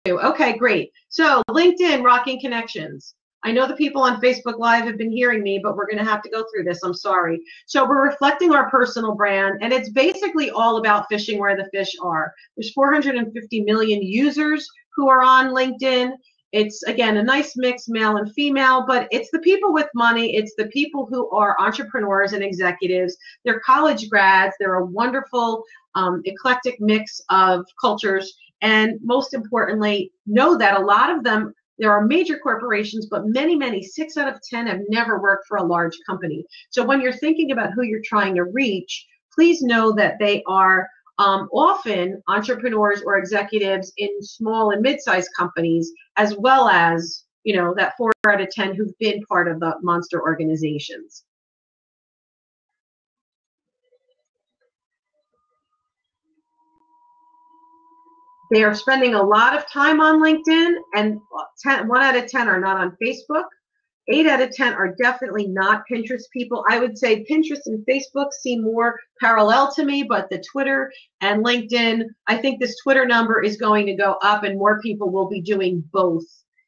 Okay, great. So LinkedIn, rocking connections. I know the people on Facebook Live have been hearing me, but we're going to have to go through this. I'm sorry. So we're reflecting our personal brand, and it's basically all about fishing where the fish are. There's 450 million users who are on LinkedIn. It's, again, a nice mix, male and female, but it's the people with money. It's the people who are entrepreneurs and executives. They're college grads. They're a wonderful, eclectic mix of cultures. And most importantly, know that a lot of them, there are major corporations, but many, 6 out of 10 have never worked for a large company. So when you're thinking about who you're trying to reach, please know that they are often entrepreneurs or executives in small and mid-sized companies, as well as, you know, that 4 out of 10 who've been part of the monster organizations. They are spending a lot of time on LinkedIn, and 1 out of 10 are not on Facebook. 8 out of 10 are definitely not Pinterest people. I would say Pinterest and Facebook seem more parallel to me, but the Twitter and LinkedIn, I think this Twitter number is going to go up, and more people will be doing both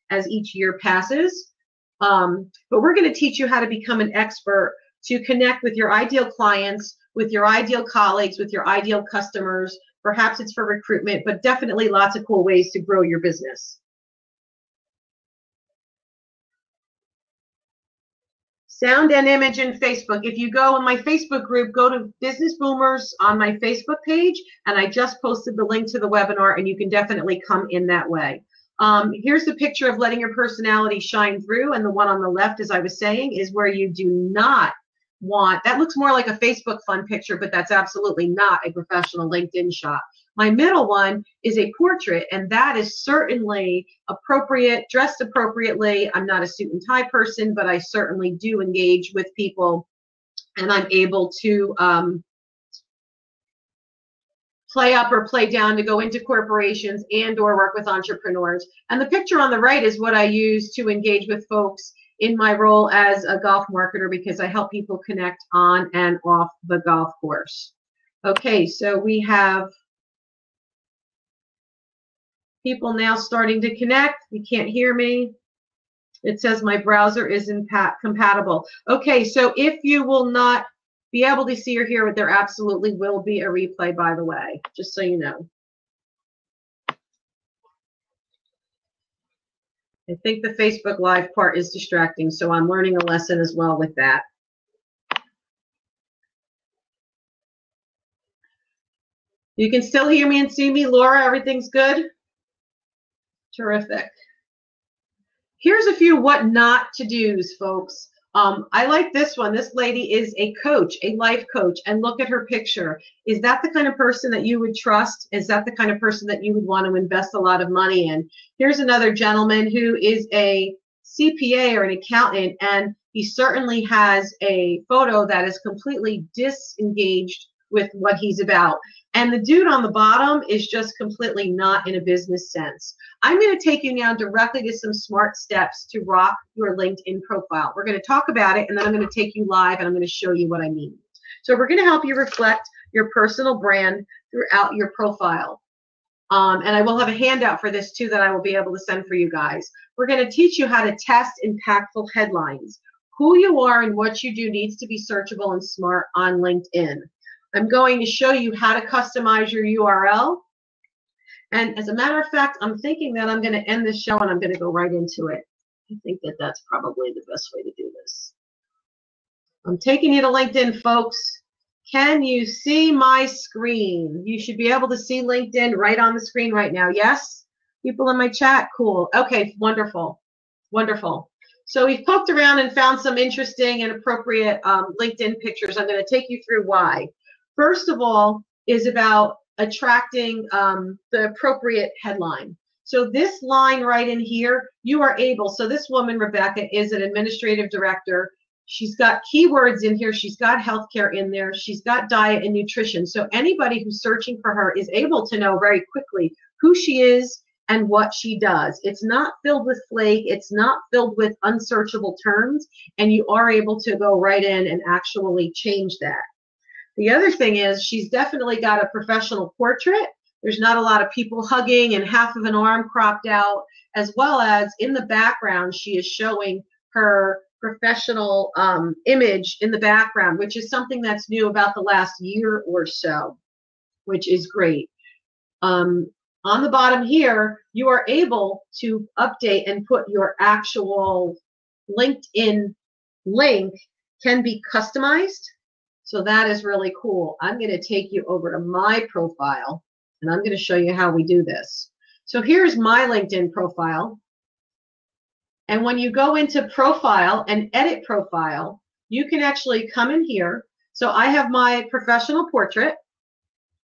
as each year passes. But we're going to teach you how to become an expert to connect with your ideal clients, with your ideal colleagues, with your ideal customers. Perhaps it's for recruitment, but definitely lots of cool ways to grow your business. Sound and image in Facebook. If you go in my Facebook group, go to Business Boomers on my Facebook page, and I just posted the link to the webinar, and you can definitely come in that way. Here's the picture of letting your personality shine through, and the one on the left, as I was saying, is where you do not want, that looks more like a Facebook fun picture, but that's absolutely not a professional LinkedIn shot. My middle one is a portrait, and that is certainly appropriate, dressed appropriately. I'm not a suit and tie person, but I certainly do engage with people, and I'm able to play up or play down to go into corporations and or work with entrepreneurs. And the picture on the right is what I use to engage with folks in my role as a golf marketer, because I help people connect on and off the golf course. Okay, so we have people now starting to connect. You can't hear me. It says my browser isn't compatible. Okay, so if you will not be able to see or hear it, there absolutely will be a replay, by the way, just so you know. I think the Facebook Live part is distracting, so I'm learning a lesson as well with that. You can still hear me and see me, Laura? Everything's good? Terrific. Here's a few what not to do's, folks. I like this one. This lady is a coach, a life coach, and look at her picture. Is that the kind of person that you would trust? Is that the kind of person that you would want to invest a lot of money in? Here's another gentleman who is a CPA or an accountant, and he certainly has a photo that is completely disengaged with what he's about. And the dude on the bottom is just completely not in a business sense. I'm going to take you now directly to some smart steps to rock your LinkedIn profile. We're going to talk about it, and then I'm going to take you live, and I'm going to show you what I mean. So we're going to help you reflect your personal brand throughout your profile. And I will have a handout for this, too, that I will be able to send for you guys. We're going to teach you how to test impactful headlines. Who you are and what you do needs to be searchable and smart on LinkedIn. I'm going to show you how to customize your URL. And as a matter of fact, I'm thinking that I'm going to end this show and I'm going to go right into it. I think that that's probably the best way to do this. I'm taking you to LinkedIn, folks. Can you see my screen? You should be able to see LinkedIn right on the screen right now. Yes? People in my chat? Cool. Okay, wonderful. Wonderful. So we've poked around and found some interesting and appropriate LinkedIn pictures. I'm going to take you through why. First of all is about attracting the appropriate headline. So this line right in here, you are able, so this woman, Rebecca, is an administrative director. She's got keywords in here. She's got healthcare in there. She's got diet and nutrition. So anybody who's searching for her is able to know very quickly who she is and what she does. It's not filled with flake. It's not filled with unsearchable terms. And you are able to go right in and actually change that. The other thing is she's definitely got a professional portrait. There's not a lot of people hugging and half of an arm cropped out, as well as in the background, she is showing her professional image in the background, which is something that's new about the last year or so, which is great. On the bottom here, you are able to update and put your actual LinkedIn link can be customized. So that is really cool. I'm going to take you over to my profile, and I'm going to show you how we do this. So here's my LinkedIn profile. And when you go into profile and edit profile, you can actually come in here. So I have my professional portrait.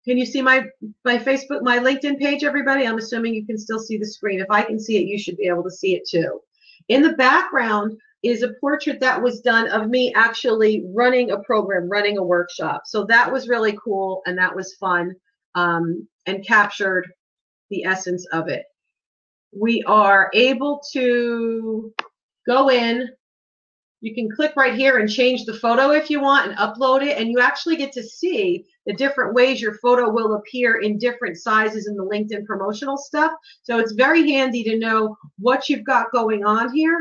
Can you see my Facebook, my LinkedIn page, everybody? I'm assuming you can still see the screen. If I can see it, you should be able to see it too. In the background is a portrait that was done of me actually running a program, running a workshop. So that was really cool, and that was fun, and captured the essence of it. We are able to go in. You can click right here and change the photo if you want and upload it, and you actually get to see the different ways your photo will appear in different sizes in the LinkedIn promotional stuff. So it's very handy to know what you've got going on here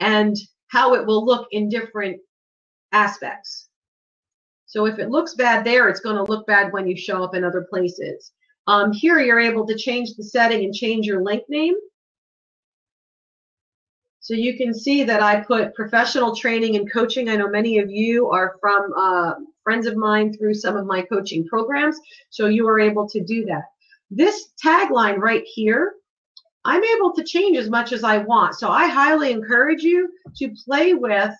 and how it will look in different aspects. So if it looks bad there, it's going to look bad when you show up in other places. Here you're able to change the setting and change your link name. So you can see that I put professional training and coaching. I know many of you are from friends of mine through some of my coaching programs, so you are able to do that. This tagline right here, I'm able to change as much as I want. So I highly encourage you to play with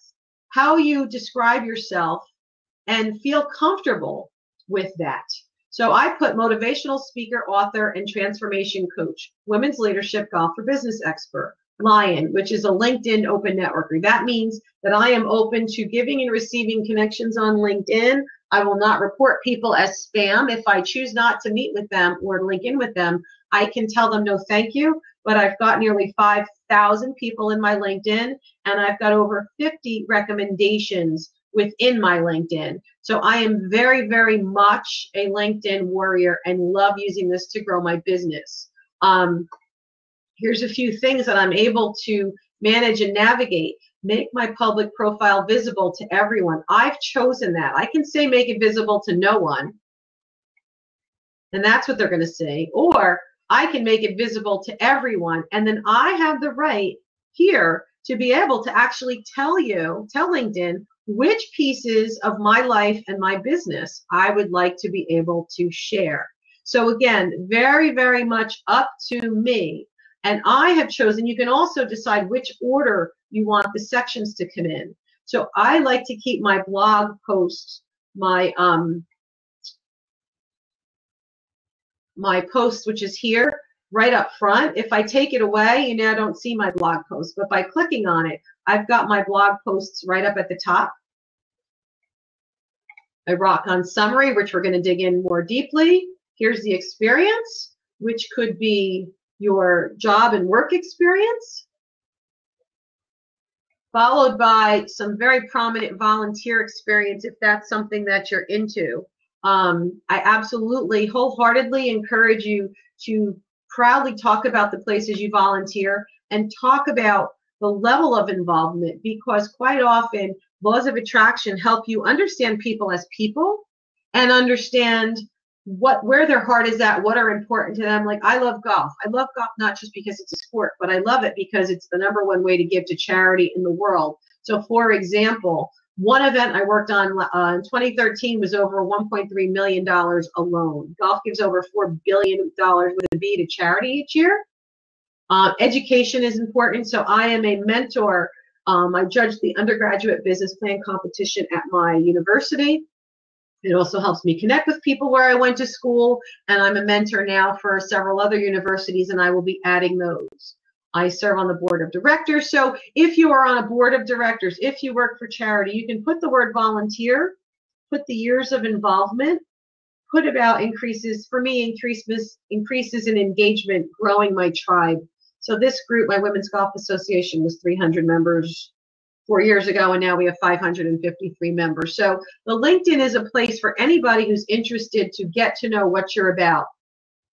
how you describe yourself and feel comfortable with that. So I put motivational speaker, author, and transformation coach, women's leadership, golf for business expert. Lion, which is a LinkedIn open networker. That means that I am open to giving and receiving connections on LinkedIn. I will not report people as spam. If I choose not to meet with them or link in with them, I can tell them no thank you, but I've got nearly 5,000 people in my LinkedIn, and I've got over 50 recommendations within my LinkedIn. So I am very, very much a LinkedIn warrior and love using this to grow my business. Here's a few things that I'm able to manage and navigate. Make my public profile visible to everyone. I've chosen that. I can say make it visible to no one, and that's what they're going to see. Or I can make it visible to everyone, and then I have the right here to be able to actually tell LinkedIn which pieces of my life and my business I would like to be able to share. So again, very, very much up to me. And I have chosen, you can also decide which order you want the sections to come in. So I like to keep my blog posts, my post, which is here, right up front. If I take it away, you now don't see my blog post. But by clicking on it, I've got my blog posts right up at the top. I rock on summary, which we're going to dig in more deeply. Here's the experience, which could be your job and work experience, followed by some very prominent volunteer experience if that's something that you're into. I absolutely wholeheartedly encourage you to proudly talk about the places you volunteer and talk about the level of involvement, because quite often laws of attraction help you understand people as people and understand where their heart is at, what are important to them. Like, I love golf. I love golf not just because it's a sport, but I love it because it's the #1 way to give to charity in the world. So for example, one event I worked on in 2013 was over $1.3 million alone. Golf gives over $4 billion with a B to charity each year. Education is important. So I am a mentor. I judge the undergraduate business plan competition at my university. It also helps me connect with people where I went to school, and I'm a mentor now for several other universities, and I will be adding those. I serve on the board of directors. So if you are on a board of directors, if you work for charity, you can put the word volunteer, put the years of involvement, put about increases, for me, increases in engagement, growing my tribe. So this group, my Women's Golf Association, was 300 members 4 years ago, and now we have 553 members. So the LinkedIn is a place for anybody who's interested to get to know what you're about.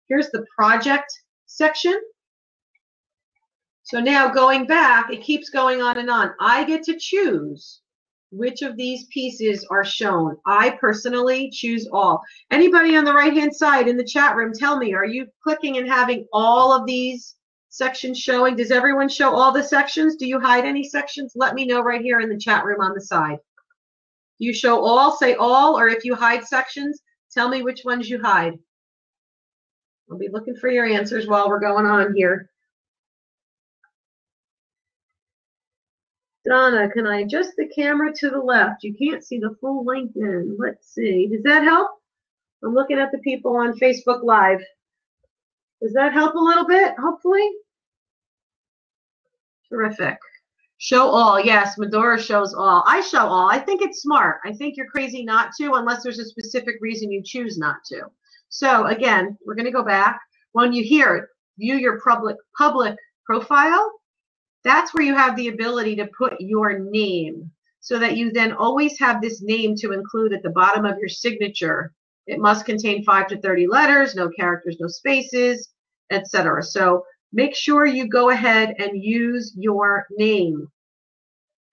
Here's the project section. So now going back, it keeps going on and on. I get to choose which of these pieces are shown. I personally choose all. Anybody on the right-hand side in the chat room, tell me, are you clicking and having all of these sections showing? Does everyone show all the sections? Do you hide any sections? Let me know right here in the chat room on the side. Do you show all? Say all, or if you hide sections, tell me which ones you hide. I'll be looking for your answers while we're going on here. Donna, can I adjust the camera to the left? You can't see the full LinkedIn. Let's see. Does that help? I'm looking at the people on Facebook Live. Does that help a little bit, hopefully? Terrific. Show all. Yes, Medora shows all. I show all. I think it's smart. I think you're crazy not to, unless there's a specific reason you choose not to. So again, we're going to go back. When you hear view your public profile, that's where you have the ability to put your name, so that you then always have this name to include at the bottom of your signature. It must contain 5 to 30 letters, no characters, no spaces, etc. So make sure you go ahead and use your name.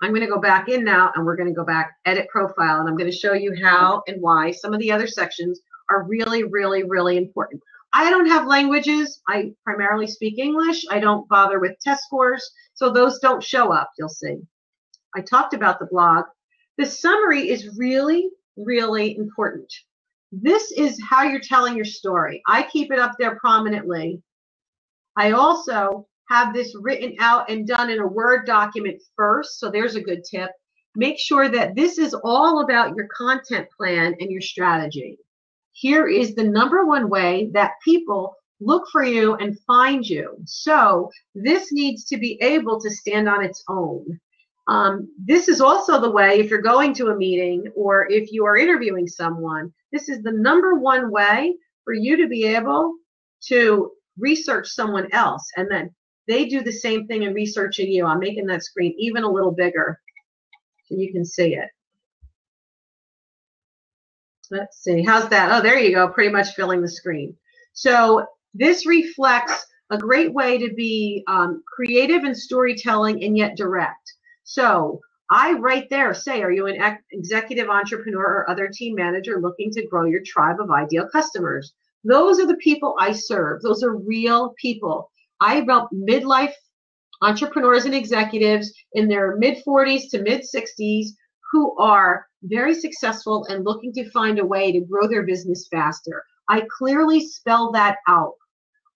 I'm going to go back in now, and we're going to go back, edit profile, and I'm going to show you how and why some of the other sections are really, really, really important. I don't have languages. I primarily speak English. I don't bother with test scores, so those don't show up, you'll see. I talked about the blog. The summary is really, really important. This is how you're telling your story. I keep it up there prominently. I also have this written out and done in a Word document first, so there's a good tip. Make sure that this is all about your content plan and your strategy. Here is the #1 way that people look for you and find you. So this needs to be able to stand on its own. This is also the way, if you're going to a meeting or if you are interviewing someone, this is the #1 way for you to be able to research someone else, and then they do the same thing in researching you. I'm making that screen even a little bigger so you can see it. Let's see, how's that? Oh, there you go, pretty much filling the screen. So this reflects a great way to be creative in storytelling and yet direct. So I right there say, are you an executive entrepreneur or other team manager looking to grow your tribe of ideal customers? Those are the people I serve. Those are real people. I help midlife entrepreneurs and executives in their mid-40s to mid-60s who are very successful and looking to find a way to grow their business faster. I clearly spell that out.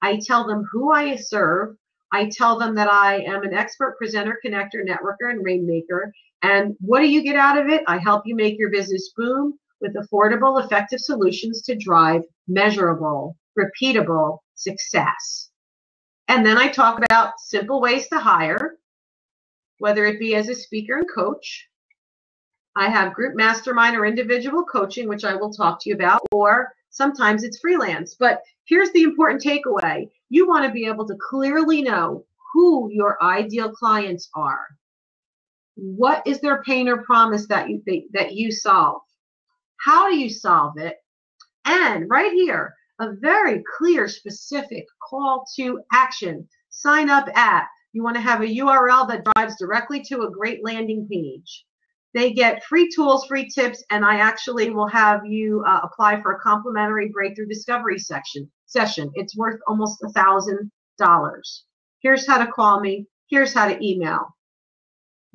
I tell them who I serve. I tell them that I am an expert presenter, connector, networker, and rainmaker. And what do you get out of it? I help you make your business boom with affordable, effective solutions to drive measurable, repeatable success. And then I talk about simple ways to hire, whether it be as a speaker and coach. I have group mastermind or individual coaching, which I will talk to you about, or sometimes it's freelance. But here's the important takeaway. You want to be able to clearly know who your ideal clients are. What is their pain or promise that you solve? How do you solve it? And right here, a very clear, specific call to action. Sign up at. You want to have a URL that drives directly to a great landing page. They get free tools, free tips, and I actually will have you apply for a complimentary breakthrough discovery session. It's worth almost $1,000. Here's how to call me. Here's how to email.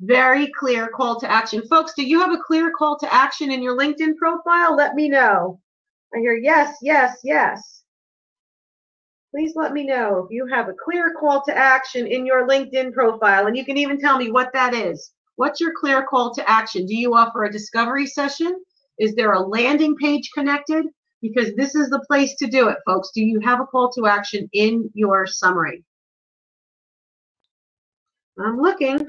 Very clear call to action. Folks, do you have a clear call to action in your LinkedIn profile? Let me know. I hear yes, yes, yes. Please let me know if you have a clear call to action in your LinkedIn profile, and you can even tell me what that is. What's your clear call to action? Do you offer a discovery session? Is there a landing page connected? Because this is the place to do it, folks. Do you have a call to action in your summary? I'm looking.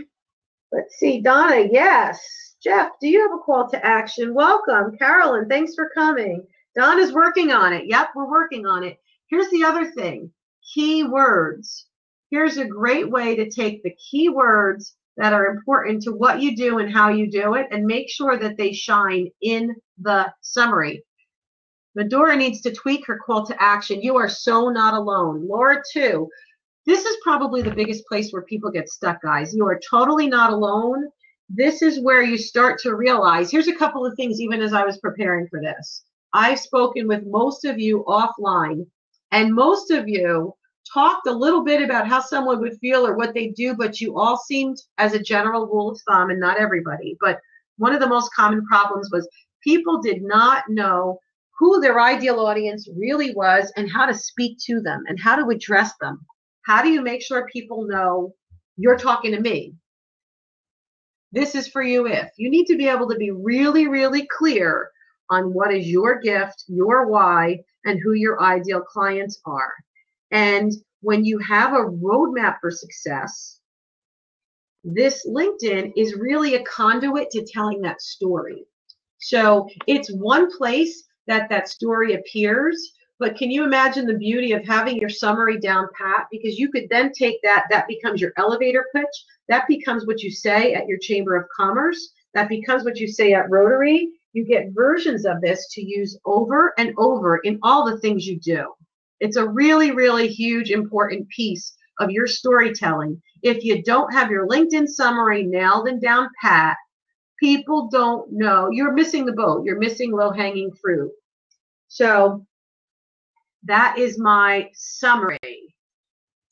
Let's see, Donna, yes. Jeff, do you have a call to action? Welcome. Carolyn, thanks for coming. Donna's working on it. Yep, we're working on it. Here's the other thing, keywords. Here's a great way to take the keywords that are important to what you do and how you do it, and make sure that they shine in the summary. Medora needs to tweak her call to action. You are so not alone. Laura, too. This is probably the biggest place where people get stuck, guys. You are totally not alone. This is where you start to realize, here's a couple of things even as I was preparing for this. I've spoken with most of you offline, and most of you talked a little bit about how someone would feel or what they do, but you all seemed, as a general rule of thumb, and not everybody, but one of the most common problems was people did not know who their ideal audience really was and how to speak to them and how to address them. How do you make sure people know you're talking to me? This is for you if. You need to be able to be really, really clear on what is your gift, your why, and who your ideal clients are. And when you have a roadmap for success, this LinkedIn is really a conduit to telling that story. So it's one place that that story appears, but can you imagine the beauty of having your summary down pat? Because you could then take that, that becomes your elevator pitch, that becomes what you say at your Chamber of Commerce, that becomes what you say at Rotary. You get versions of this to use over and over in all the things you do. It's a really, really huge, important piece of your storytelling. If you don't have your LinkedIn summary nailed and down pat, people don't know. You're missing the boat. You're missing low-hanging fruit. So that is my summary.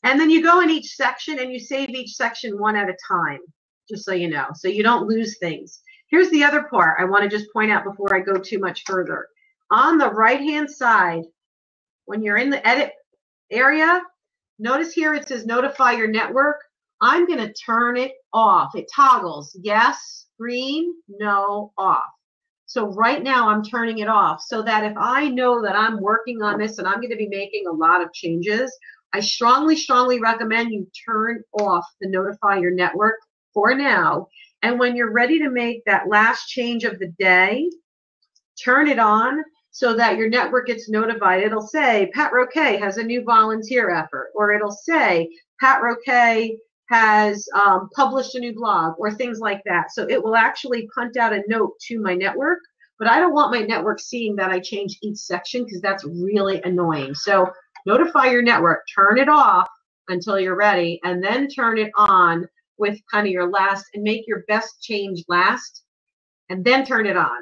And then you go in each section and you save each section one at a time, just so you know, so you don't lose things. Here's the other part I want to just point out before I go too much further. On the right-hand side, when you're in the edit area, notice here it says notify your network. I'm going to turn it off. It toggles yes, green, no, off. So right now I'm turning it off so that if I know that I'm working on this and I'm going to be making a lot of changes, I strongly, strongly recommend you turn off the notify your network for now. And when you're ready to make that last change of the day, turn it on so that your network gets notified. It'll say Pat Roque has a new volunteer effort, or it'll say Pat Roque has published a new blog, or things like that. So it will actually punt out a note to my network, but I don't want my network seeing that I change each section because that's really annoying. So notify your network, turn it off until you're ready, and then turn it on with kind of your last, and make your best change last, and then turn it on,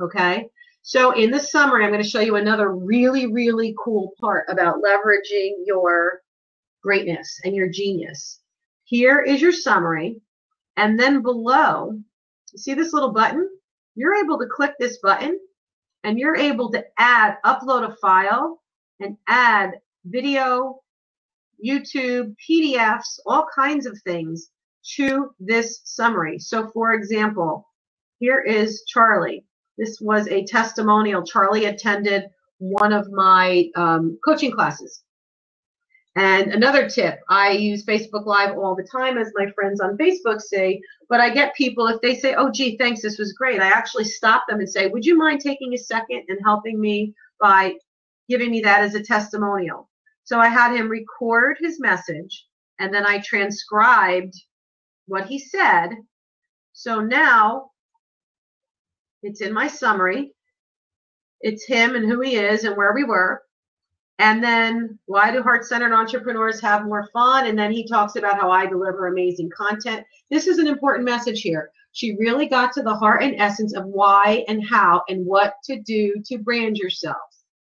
okay? So in the summary, I'm going to show you another really, really cool part about leveraging your greatness and your genius. Here is your summary, and then below, you see this little button? You're able to click this button, and you're able to add, upload a file, and add video, YouTube, PDFs, all kinds of things to this summary. So for example, here is Charlie. This was a testimonial. Charlie attended one of my coaching classes. And another tip, I use Facebook Live all the time, as my friends on Facebook say, but I get people, if they say, oh, gee, thanks, this was great, I actually stop them and say, would you mind taking a second and helping me by giving me that as a testimonial? So I had him record his message, and then I transcribed what he said. So now it's in my summary. It's him and who he is and where we were. And then, why do heart-centered entrepreneurs have more fun? And then he talks about how I deliver amazing content. This is an important message here. She really got to the heart and essence of why and how and what to do to brand yourself.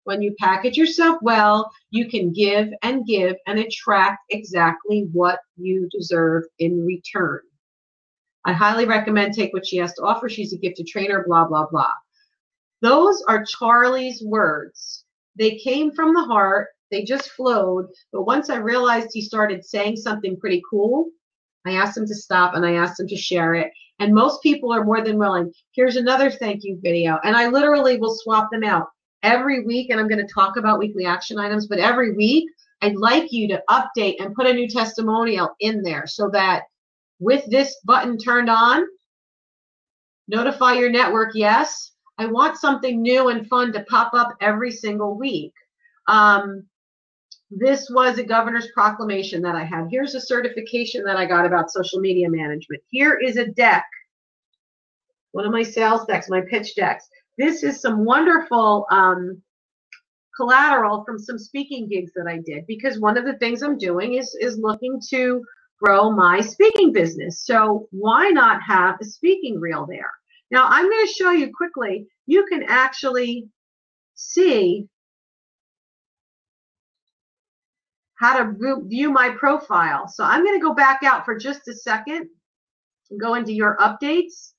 When you package yourself well, you can give and attract exactly what you deserve in return. I highly recommend take what she has to offer. She's a gifted trainer, blah, blah, blah. Those are Charlie's words. They came from the heart. They just flowed. But once I realized he started saying something pretty cool, I asked him to stop and I asked him to share it. And most people are more than willing. Here's another thank you video. And I literally will swap them out every week. And I'm going to talk about weekly action items. But every week, I'd like you to update and put a new testimonial in there so that with this button turned on, notify your network, yes. I want something new and fun to pop up every single week. This was a governor's proclamation that I had. Here's a certification that I got about social media management. Here is a deck, one of my sales decks, my pitch decks. This is some wonderful collateral from some speaking gigs that I did, because one of the things I'm doing is looking to grow my speaking business. So why not have a speaking reel there? Now I'm going to show you quickly. You can actually see how to view my profile. So I'm going to go back out for just a second and go into your updates.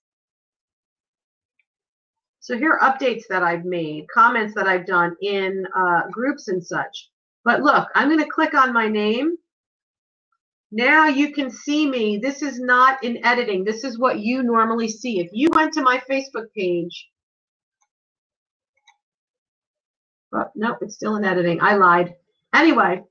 So here are updates that I've made, comments that I've done in groups and such. But look, I'm going to click on my name. Now you can see me. This is not in editing. This is what you normally see. If you went to my Facebook page, oh, no, it's still in editing. I lied. Anyway,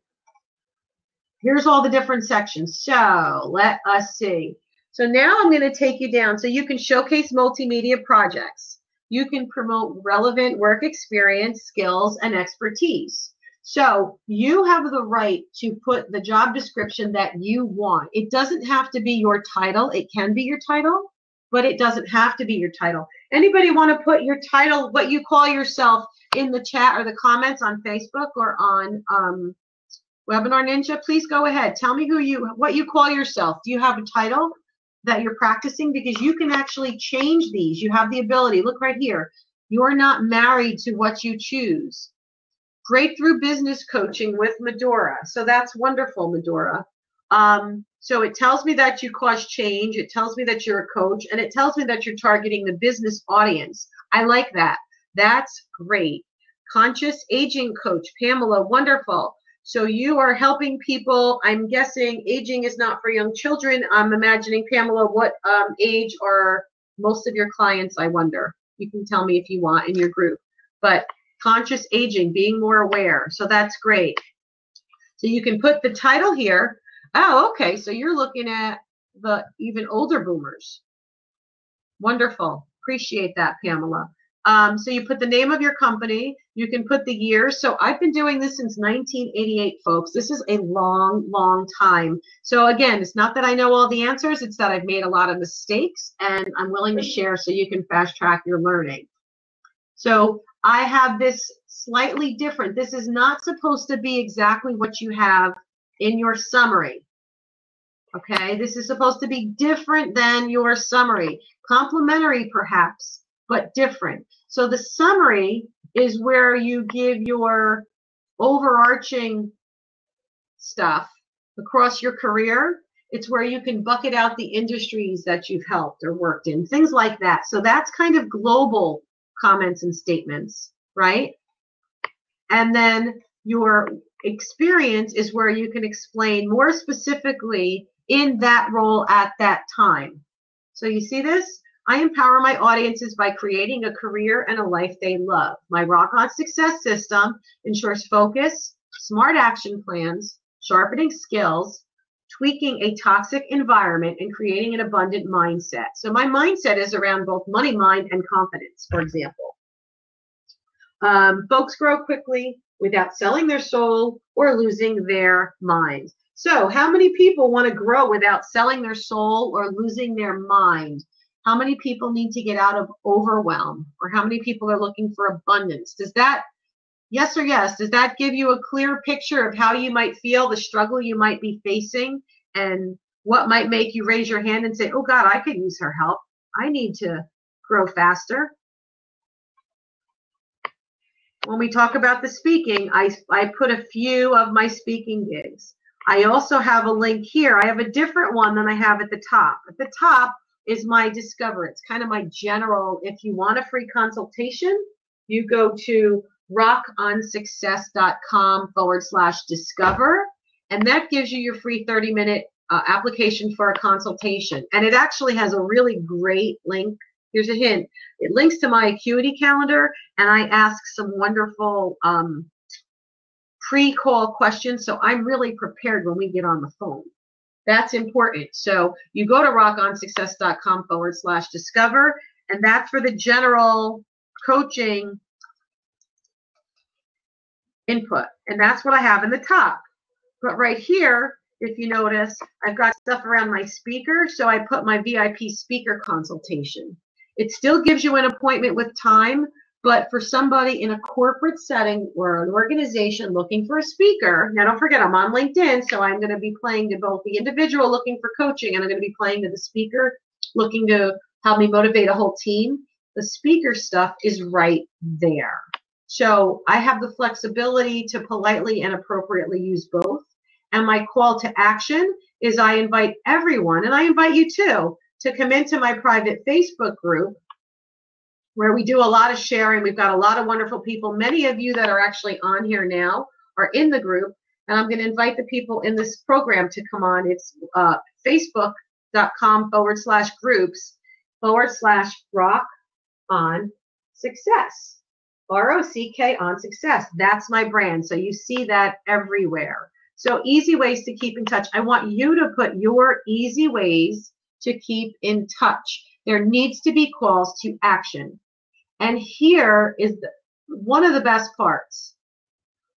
here's all the different sections. So let us see. So now I'm going to take you down so you can showcase multimedia projects. You can promote relevant work experience, skills, and expertise. So you have the right to put the job description that you want. It doesn't have to be your title. It can be your title, but it doesn't have to be your title. Anybody want to put your title, what you call yourself, in the chat or the comments on Facebook or on Webinar Ninja? Please go ahead. Tell me what you call yourself. Do you have a title that you're practicing? Because you can actually change these. You have the ability. Look right here. You're not married to what you choose. Breakthrough business coaching with Medora. So that's wonderful, Medora. So it tells me that you cause change. It tells me that you're a coach, and it tells me that you're targeting the business audience. I like that. That's great. Conscious aging coach, Pamela. Wonderful. So you are helping people. I'm guessing aging is not for young children. I'm imagining, Pamela, what age are most of your clients, I wonder? You can tell me if you want in your group. But conscious aging, being more aware. So that's great. So you can put the title here. Oh, okay. So you're looking at the even older boomers. Wonderful. Appreciate that, Pamela. So you put the name of your company. You can put the year. So I've been doing this since 1988, folks. This is a long, long time. So again, it's not that I know all the answers. It's that I've made a lot of mistakes, and I'm willing to share so you can fast track your learning. So I have this slightly different. This is not supposed to be exactly what you have in your summary. Okay, this is supposed to be different than your summary. Complementary perhaps, but different. So the summary is where you give your overarching stuff across your career. It's where you can bucket out the industries that you've helped or worked in, things like that. So that's kind of global comments and statements, right? And then your experience is where you can explain more specifically in that role at that time. So you see this? I empower my audiences by creating a career and a life they love. My Rock On Success system ensures focus, smart action plans, sharpening skills, tweaking a toxic environment, and creating an abundant mindset. So my mindset is around both money, mind, and confidence, for example. Folks grow quickly without selling their soul or losing their mind. So how many people want to grow without selling their soul or losing their mind? How many people need to get out of overwhelm? Or how many people are looking for abundance? Does that, yes or yes, does that give you a clear picture of how you might feel, the struggle you might be facing, and what might make you raise your hand and say, oh God, I could use her help. I need to grow faster. When we talk about the speaking, I put a few of my speaking gigs. I also have a link here. I have a different one than I have at the top. At the top is my Discover. It's kind of my general. If you want a free consultation, you go to rockonsuccess.com/discover, and that gives you your free 30-minute application for a consultation. And it actually has a really great link. Here's a hint. It links to my Acuity calendar, and I ask some wonderful pre-call questions, so I'm really prepared when we get on the phone. That's important. So you go to rockonsuccess.com/discover, and that's for the general coaching input. And that's what I have in the top. But right here, if you notice, I've got stuff around my speaker, so I put my VIP speaker consultation. It still gives you an appointment with time, but for somebody in a corporate setting or an organization looking for a speaker, now don't forget I'm on LinkedIn, so I'm going to be playing to both the individual looking for coaching and I'm going to be playing to the speaker looking to help me motivate a whole team. The speaker stuff is right there. So I have the flexibility to politely and appropriately use both. And my call to action is I invite everyone, and I invite you too, to come into my private Facebook group where we do a lot of sharing. We've got a lot of wonderful people. Many of you that are actually on here now are in the group, and I'm going to invite the people in this program to come on. It's facebook.com/groups/Rock on Success. ROCK on Success. That's my brand. So you see that everywhere. So easy ways to keep in touch. I want you to put your easy ways to keep in touch. There needs to be calls to action. And here is one of the best parts.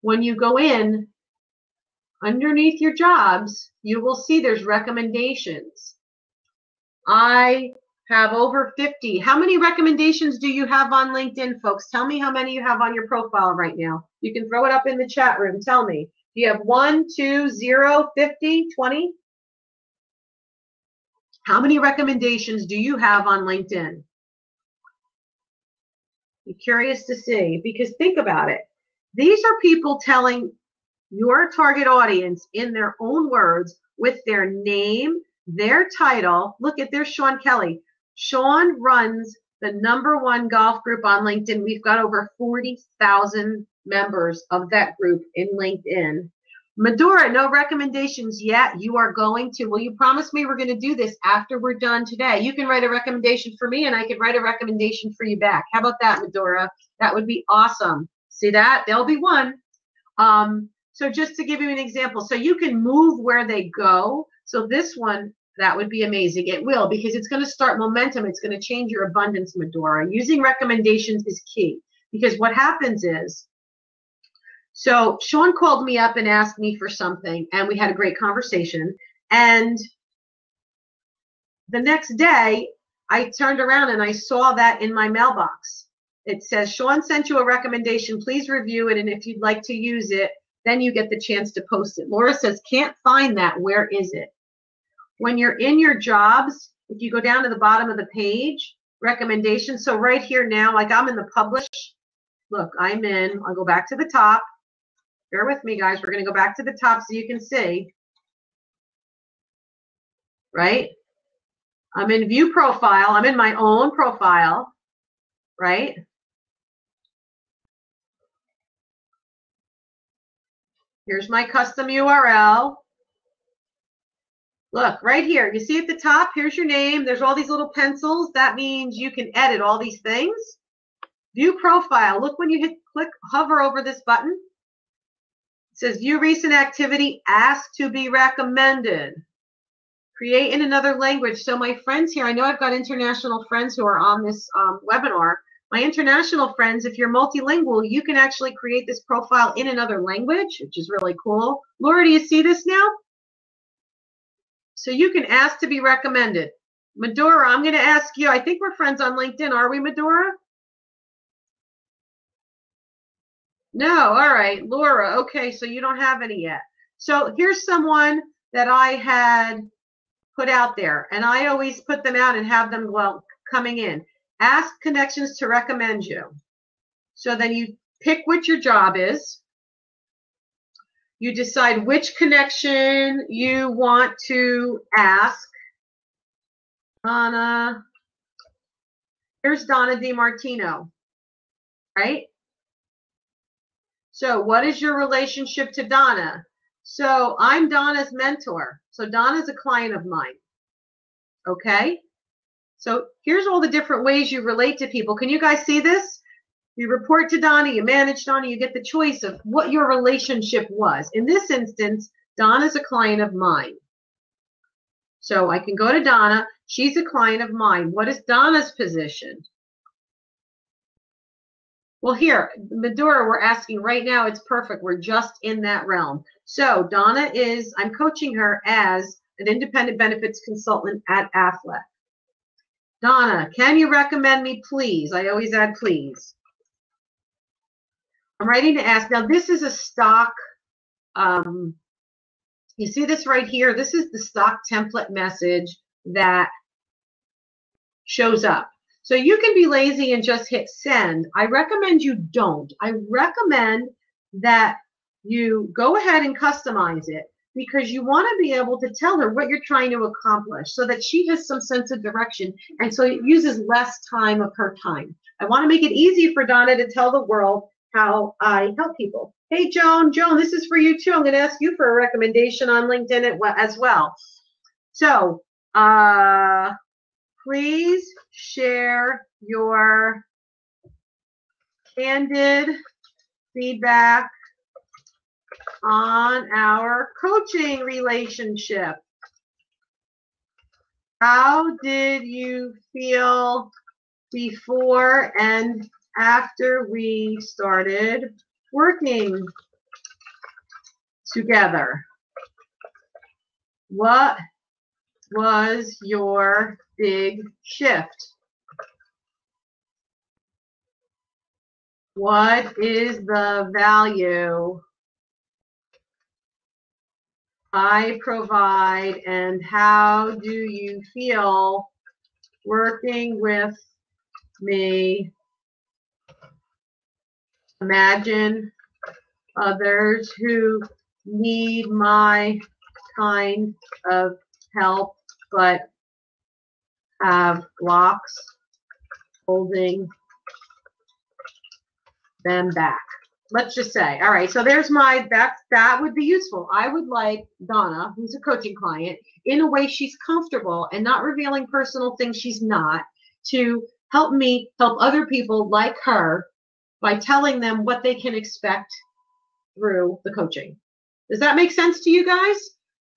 When you go in, underneath your jobs, you will see there's recommendations. I have over 50. How many recommendations do you have on LinkedIn, folks? Tell me how many you have on your profile right now. You can throw it up in the chat room. Tell me. Do you have 1, 2, 0, 50, 20? How many recommendations do you have on LinkedIn? Be curious to see, because think about it. These are people telling your target audience in their own words with their name, their title. Look at, there's Sean Kelly. Sean runs the #1 golf group on LinkedIn. We've got over 40,000 members of that group in LinkedIn. Medora, no recommendations yet. You are going to. Will you promise me we're going to do this after we're done today? You can write a recommendation for me and I can write a recommendation for you back. How about that, Medora? That would be awesome. See that? There'll be one. So just to give you an example, so you can move where they go. So this one, that would be amazing. It will, because it's going to start momentum. It's going to change your abundance, Medora. Using recommendations is key, because what happens is, so Sean called me up and asked me for something, and we had a great conversation. And the next day, I turned around and I saw that in my mailbox. It says, Sean sent you a recommendation. Please review it, and if you'd like to use it, then you get the chance to post it. Laura says, can't find that. Where is it? When you're in your jobs, if you go down to the bottom of the page, recommendations. So right here now, like I'm in the publish. Look, I'm in. I'll go back to the top. Bear with me, guys. We're going to go back to the top so you can see. Right? I'm in view profile. I'm in my own profile. Right? Here's my custom URL. Look, right here. You see at the top, here's your name. There's all these little pencils. That means you can edit all these things. View profile. Look, when you hover over this button. It says view recent activity, ask to be recommended. Create in another language. So my friends here, I know I've got international friends who are on this webinar. My international friends, if you're multilingual, you can actually create this profile in another language, which is really cool. Laura, do you see this now? So you can ask to be recommended. Medora, I'm going to ask you. I think we're friends on LinkedIn. Are we, Medora? No. All right. Laura. Okay. So you don't have any yet. So here's someone that I had put out there. And I always put them out and have them, well, coming in. Ask connections to recommend you. So then you pick what your job is. You decide which connection you want to ask. Donna. Here's Donna DiMartino, right? So what is your relationship to Donna? So I'm Donna's mentor. So Donna's a client of mine. Okay? So here's all the different ways you relate to people. Can you guys see this? You report to Donna, you manage Donna, you get the choice of what your relationship was. In this instance, Donna's a client of mine. So I can go to Donna. She's a client of mine. What is Donna's position? Well, here, Medora, we're asking right now. It's perfect. We're just in that realm. So Donna I'm coaching her as an independent benefits consultant at Affleck. Donna, can you recommend me, please? I always add please. I'm writing to ask. Now, this is a stock, you see this right here? This is the stock template message that shows up. So you can be lazy and just hit send. I recommend you don't. I recommend that you go ahead and customize it, because you want to be able to tell her what you're trying to accomplish so that she has some sense of direction, and so it uses less time of her time. I want to make it easy for Donna to tell the world how I help people. Hey, Joan, this is for you too. I'm going to ask you for a recommendation on LinkedIn as well. So please share your candid feedback on our coaching relationship. How did you feel before and after we started working together? What was your big shift? What is the value I provide, and how do you feel working with me? Imagine others who need my kind of help but have blocks holding them back. Let's just say, all right, so there's that would be useful. I would like Donna, who's a coaching client, in a way she's comfortable and not revealing personal things she's not, to help me help other people like her by telling them what they can expect through the coaching. Does that make sense to you guys?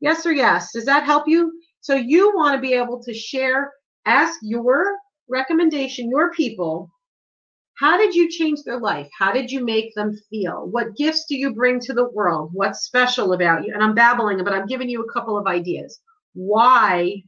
Yes or yes? Does that help you? So you want to be able to share, ask your recommendation, your people, how did you change their life? How did you make them feel? What gifts do you bring to the world? What's special about you? And I'm babbling, but I'm giving you a couple of ideas. Why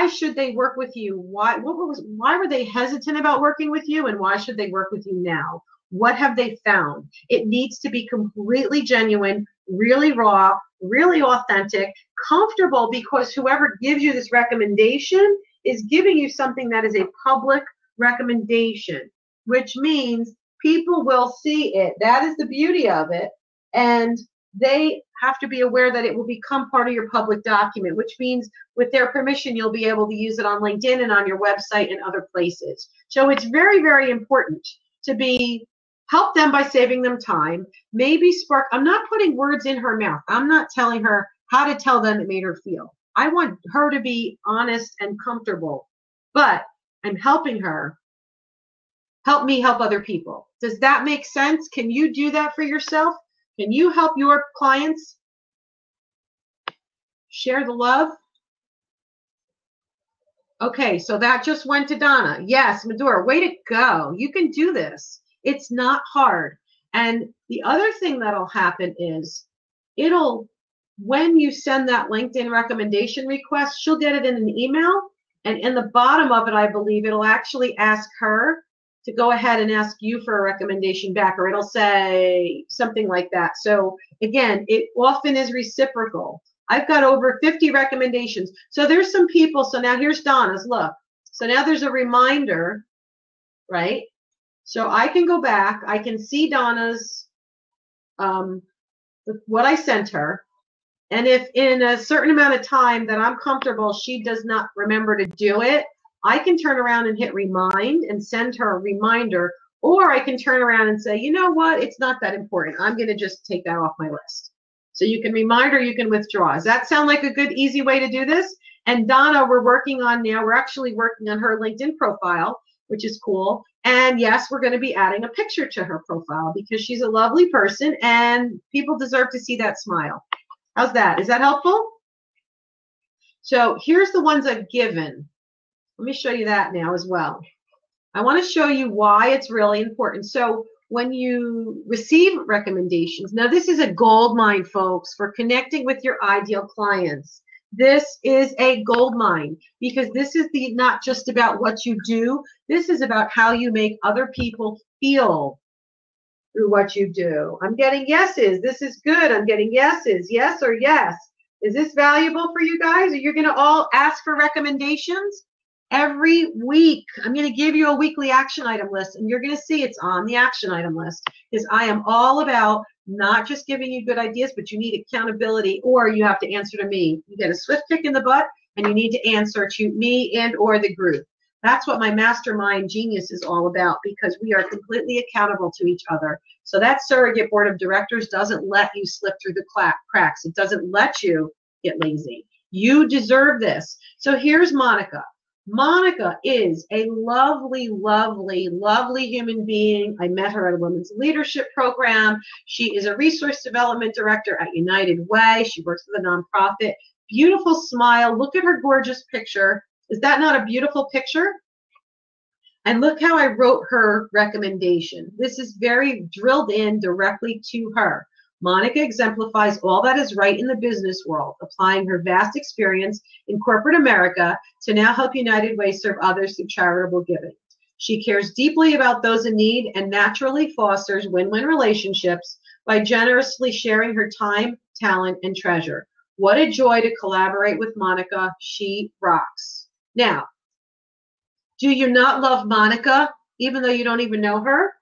should they work with you? Why were they hesitant about working with you, and why should they work with you now? What have they found? It needs to be completely genuine, really raw, really authentic, comfortable, because whoever gives you this recommendation is giving you something that is a public recommendation, which means people will see it. That is the beauty of it. And they have to be aware that it will become part of your public document, which means with their permission, you'll be able to use it on LinkedIn and on your website and other places. So it's very, very important to help them by saving them time, maybe spark. I'm not putting words in her mouth. I'm not telling her how to tell them it made her feel. I want her to be honest and comfortable, but I'm helping her help me help other people. Does that make sense? Can you do that for yourself? Can you help your clients share the love? Okay, so that just went to Donna. Yes, Medora, way to go. You can do this. It's not hard. And the other thing that'll happen is when you send that LinkedIn recommendation request, she'll get it in an email. And in the bottom of it, I believe, it'll actually ask her to go ahead and ask you for a recommendation back, or it'll say something like that. So again, it often is reciprocal. I've got over 50 recommendations. So there's some people. So now here's Donna's. Look. So now there's a reminder, right? So I can go back. I can see Donna's, what I sent her. And if in a certain amount of time that I'm comfortable, she does not remember to do it, I can turn around and hit remind and send her a reminder. Or I can turn around and say, you know what? It's not that important. I'm going to just take that off my list. So you can remind or you can withdraw. Does that sound like a good, easy way to do this? And Donna, we're actually working on her LinkedIn profile, which is cool. And yes, we're going to be adding a picture to her profile because she's a lovely person and people deserve to see that smile. How's that? Is that helpful? So here's the ones I've given. Let me show you that now as well. I want to show you why it's really important. So when you receive recommendations, now this is a gold mine, folks, for connecting with your ideal clients. This is a gold mine because this is not just about what you do. This is about how you make other people feel through what you do. I'm getting yeses. This is good. I'm getting yeses. Yes or yes. Is this valuable for you guys? Are you going to all ask for recommendations? Every week, I'm going to give you a weekly action item list, and you're going to see it's on the action item list because I am all about not just giving you good ideas, but you need accountability, or you have to answer to me. You get a swift kick in the butt, and you need to answer to me and or the group. That's what my mastermind genius is all about because we are completely accountable to each other. So that surrogate board of directors doesn't let you slip through the cracks. It doesn't let you get lazy. You deserve this. So here's Monica. Monica is a lovely, lovely, lovely human being. I met her at a women's leadership program. She is a resource development director at United Way. She works with a nonprofit. Beautiful smile. Look at her gorgeous picture. Is that not a beautiful picture? And look how I wrote her recommendation. This is very drilled in directly to her. Monica exemplifies all that is right in the business world, applying her vast experience in corporate America to now help United Way serve others through charitable giving. She cares deeply about those in need and naturally fosters win-win relationships by generously sharing her time, talent, and treasure. What a joy to collaborate with Monica. She rocks. Now, do you not love Monica, even though you don't even know her?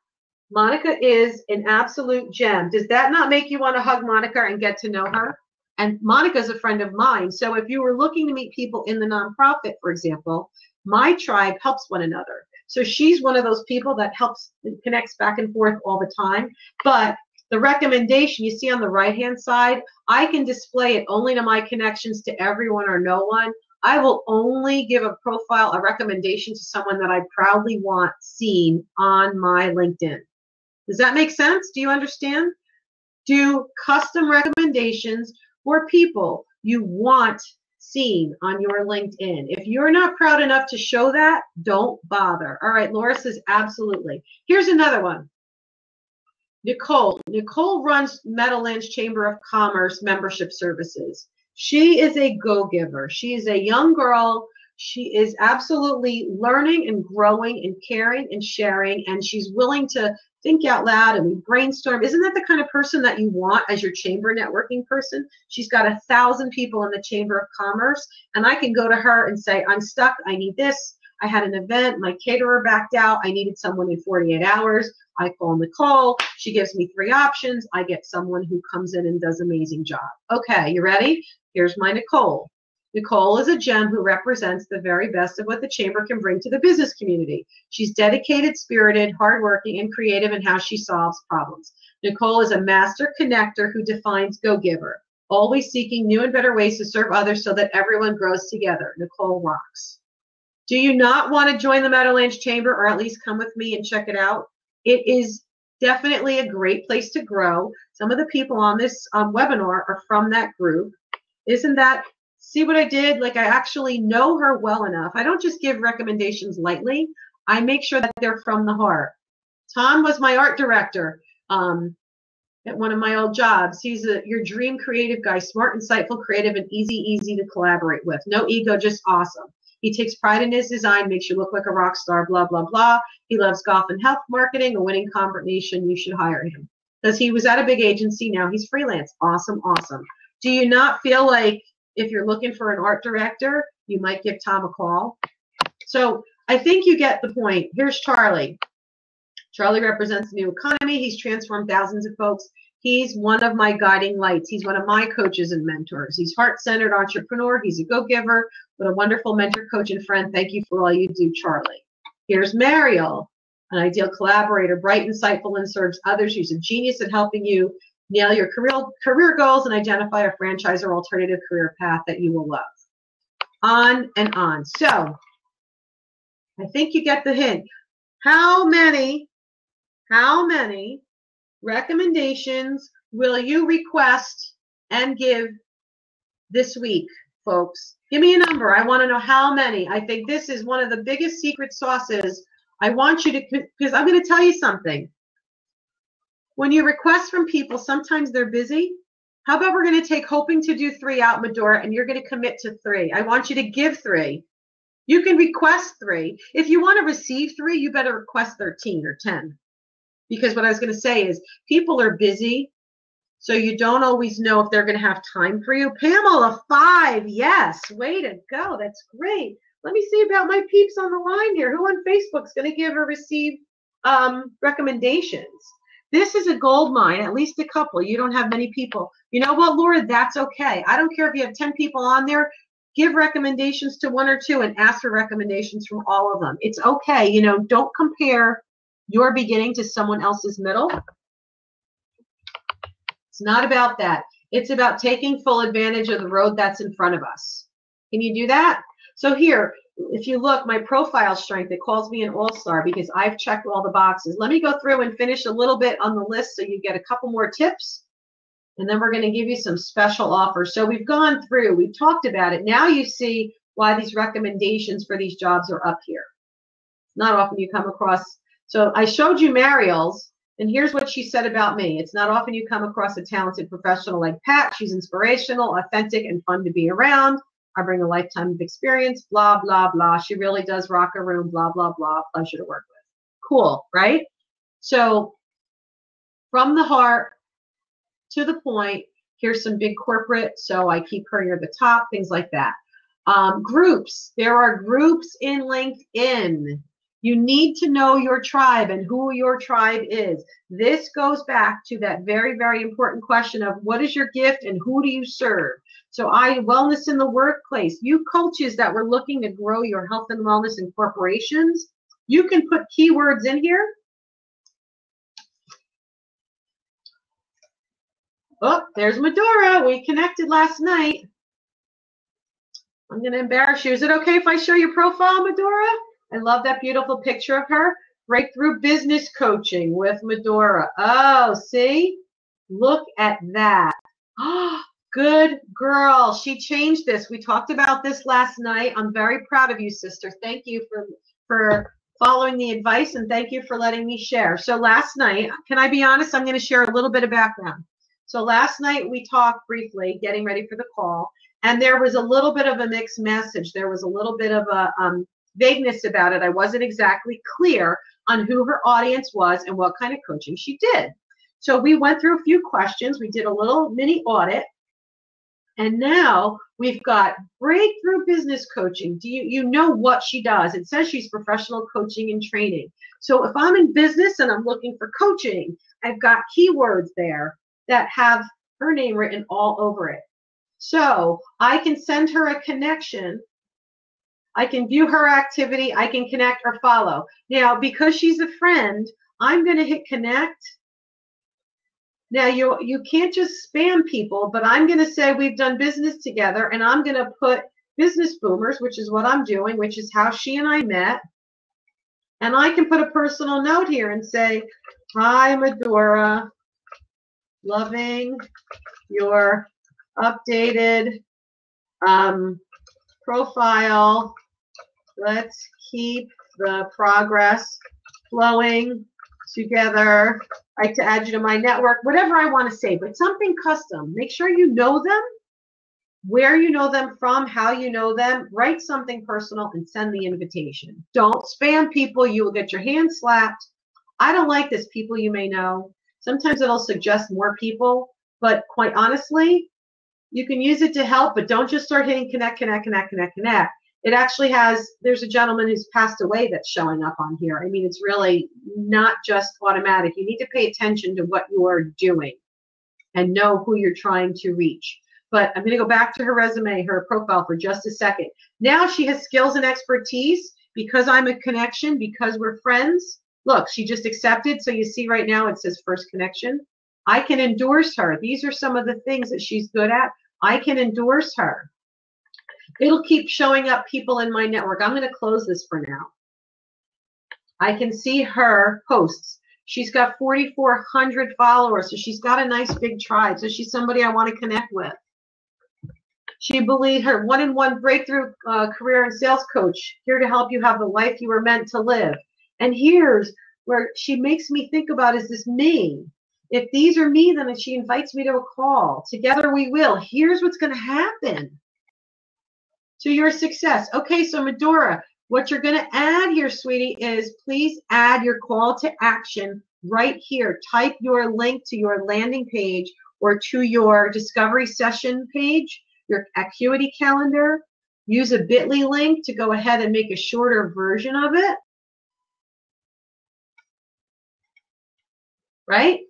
Monica is an absolute gem. Does that not make you want to hug Monica and get to know her? And Monica's a friend of mine. So if you were looking to meet people in the nonprofit, for example, my tribe helps one another. So she's one of those people that helps and connects back and forth all the time. But the recommendation you see on the right-hand side, I can display it only to my connections to everyone or no one. I will only give a profile, a recommendation to someone that I proudly want seen on my LinkedIn. Does that make sense? Do you understand? Do custom recommendations for people you want seen on your LinkedIn. If you're not proud enough to show that, don't bother. All right, Laura says absolutely. Here's another one. Nicole. Nicole runs Meadowlands Chamber of Commerce membership services. She is a go-giver. She is a young girl. She is absolutely learning and growing and caring and sharing, and she's willing to think out loud, and we brainstorm. Isn't that the kind of person that you want as your chamber networking person? She's got 1,000 people in the Chamber of Commerce, and I can go to her and say, I'm stuck. I need this. I had an event. My caterer backed out. I needed someone in 48 hours. I call Nicole. She gives me 3 options. I get someone who comes in and does an amazing job. Okay, you ready? Here's my Nicole. Nicole is a gem who represents the very best of what the Chamber can bring to the business community. She's dedicated, spirited, hardworking, and creative in how she solves problems. Nicole is a master connector who defines go-giver, always seeking new and better ways to serve others so that everyone grows together. Nicole rocks. Do you not want to join the Meadowlands Chamber, or at least come with me and check it out? It is definitely a great place to grow. Some of the people on this webinar are from that group. Isn't that, see what I did? Like, I actually know her well enough. I don't just give recommendations lightly. I make sure that they're from the heart. Tom was my art director at one of my old jobs. He's your dream creative guy, smart, insightful, creative, and easy to collaborate with. No ego, just awesome. He takes pride in his design, makes you look like a rock star, blah, blah, blah. He loves golf and health marketing, a winning combination. You should hire him. Because he was at a big agency, now he's freelance. Awesome, awesome. Do you not feel like if you're looking for an art director, you might give Tom a call? So I think you get the point. Here's Charlie. Charlie represents the new economy. He's transformed thousands of folks. He's one of my guiding lights. He's one of my coaches and mentors. He's heart-centered entrepreneur. He's a go-giver, but a wonderful mentor, coach, and friend. Thank you for all you do, Charlie. Here's Mariel, an ideal collaborator, bright, insightful, and serves others. She's a genius at helping you nail your career goals and identify a franchise or alternative career path that you will love. On and on. So I think you get the hint. How many recommendations will you request and give this week, folks? Give me a number. I want to know how many. I think this is one of the biggest secret sauces I want you to, because I'm going to tell you something. When you request from people, sometimes they're busy. How about we're going to take hoping to do 3 out, Medora, and you're going to commit to 3. I want you to give 3. You can request 3. If you want to receive 3, you better request 13 or 10. Because what I was going to say is people are busy, so you don't always know if they're going to have time for you. Pamela, 5. Yes. Way to go. That's great. Let me see about my peeps on the line here. Who on Facebook's going to give or receive recommendations? This is a gold mine, at least a couple. You don't have many people. You know what, Laura? That's okay. I don't care if you have 10 people on there. Give recommendations to 1 or 2 and ask for recommendations from all of them. It's okay. You know, don't compare your beginning to someone else's middle. It's not about that. It's about taking full advantage of the road that's in front of us. Can you do that? So here, if you look, my profile strength, it calls me an all-star because I've checked all the boxes. Let me go through and finish a little bit on the list so you get a couple more tips. And then we're going to give you some special offers. So we've gone through, we've talked about it. Now you see why these recommendations for these jobs are up here. Not often you come across. So I showed you Mariel's, and here's what she said about me. It's not often you come across a talented professional like Pat. She's inspirational, authentic, and fun to be around. I bring a lifetime of experience, blah, blah, blah. She really does rock a room, blah, blah, blah. Pleasure to work with. Cool, right? So from the heart to the point, here's some big corporate, so I keep her near the top, things like that. Groups. There are groups in LinkedIn. You need to know your tribe and who your tribe is. This goes back to that very, very important question of what is your gift and who do you serve? So wellness in the workplace. You coaches that were looking to grow your health and wellness in corporations, you can put keywords in here. Oh, there's Medora. We connected last night. I'm going to embarrass you. Is it okay if I show your profile, Medora? I love that beautiful picture of her. Breakthrough business coaching with Medora. Oh, see? Look at that. Oh, good girl. She changed this. We talked about this last night. I'm very proud of you, sister. Thank you for following the advice, and thank you for letting me share. So last night, can I be honest? I'm going to share a little bit of background. So last night we talked briefly, getting ready for the call, and there was a little bit of a mixed message. There was a little bit of a vagueness about it. I wasn't exactly clear on who her audience was and what kind of coaching she did. So we went through a few questions. We did a little mini audit, and now we've got breakthrough business coaching. Do you know what she does? It says she's professional coaching and training. So if I'm in business and I'm looking for coaching, I've got keywords there that have her name written all over it. So I can send her a connection. I can view her activity. I can connect or follow. Now, because she's a friend, I'm going to hit connect. Now, you can't just spam people, but I'm going to say we've done business together, and I'm going to put business boomers, which is what I'm doing, which is how she and I met. And I can put a personal note here and say, hi, Medora. Loving your updated profile. Let's keep the progress flowing together. I like to add you to my network, whatever I want to say, but something custom. Make sure you know them, where you know them from, how you know them. Write something personal and send the invitation. Don't spam people. You will get your hand slapped. I don't like this, people you may know. Sometimes it'll suggest more people, but quite honestly, you can use it to help, but don't just start hitting connect, connect, connect, connect, connect. It actually has, there's a gentleman who's passed away that's showing up on here. I mean, it's really not just automatic. You need to pay attention to what you're doing and know who you're trying to reach. But I'm going to go back to her resume, her profile for just a second. Now she has skills and expertise because I'm a connection, because we're friends. Look, she just accepted. So you see right now it says first connection. I can endorse her. These are some of the things that she's good at. I can endorse her. It'll keep showing up people in my network. I'm going to close this for now. I can see her posts. She's got 4,400 followers, so she's got a nice big tribe. So she's somebody I want to connect with. She believed her one-on-one breakthrough career and sales coach, here to help you have the life you were meant to live. And here's where she makes me think about, is this me? If these are me, then she invites me to a call. Together we will. Here's what's going to happen to your success. Okay, so Medora, what you're going to add here, sweetie, is please add your call to action right here. Type your link to your landing page or to your discovery session page, your Acuity calendar. Use a bit.ly link to go ahead and make a shorter version of it. Right?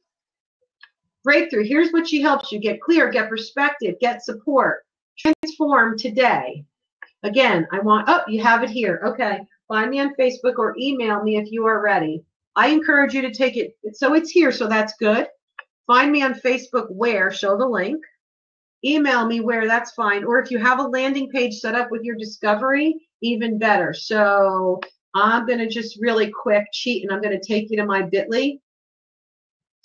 Breakthrough. Here's what she helps you get clear, get perspective, get support, transform today. Again, I want, oh, you have it here. Okay. Find me on Facebook or email me if you are ready. I encourage you to take it. So it's here, so that's good. Find me on Facebook where, show the link. Email me where, that's fine. Or if you have a landing page set up with your discovery, even better. So I'm going to just really quick cheat, and I'm going to take you to my bit.ly.